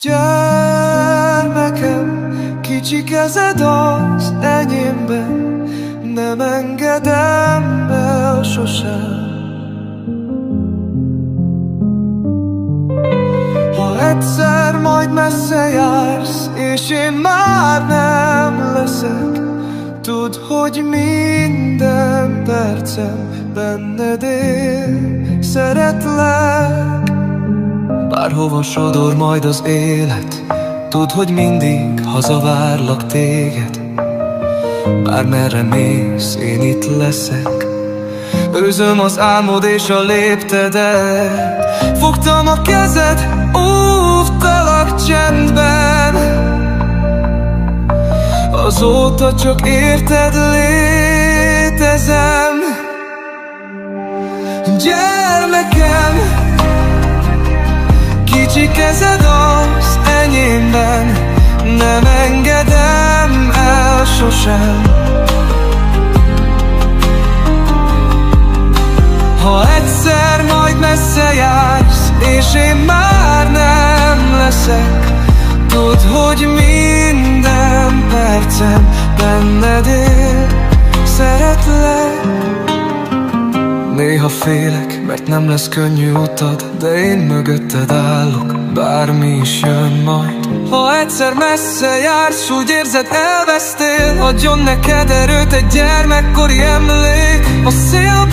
Gyermekem, kicsi kezed az enyémben, nem engedem el sosem. Ha egyszer majd messze jársz, és én már nem leszek, tudd, hogy minden percem benned él, szeretlek. Bárhova sodor majd az élet, tudd, hogy mindig hazavárlak téged. Bármerre mész, én itt leszek, őzöm az álmod és a léptedet. Fogtam a kezed, óvtalak csendben, azóta csak érted létezem. Gyermekem, kicsi kezed az enyémben, nem engedem el sosem. Ha egyszer majd messze jársz, és én már nem leszek, tudd, hogy minden percem benned él, szeretlek. Néha félek, mert nem lesz könnyű utad, de én mögötted állok, bármi is jön majd. Ha egyszer messze jársz, úgy érzed elvesztél, adjon neked erőt egy gyermekkori emlék. A szél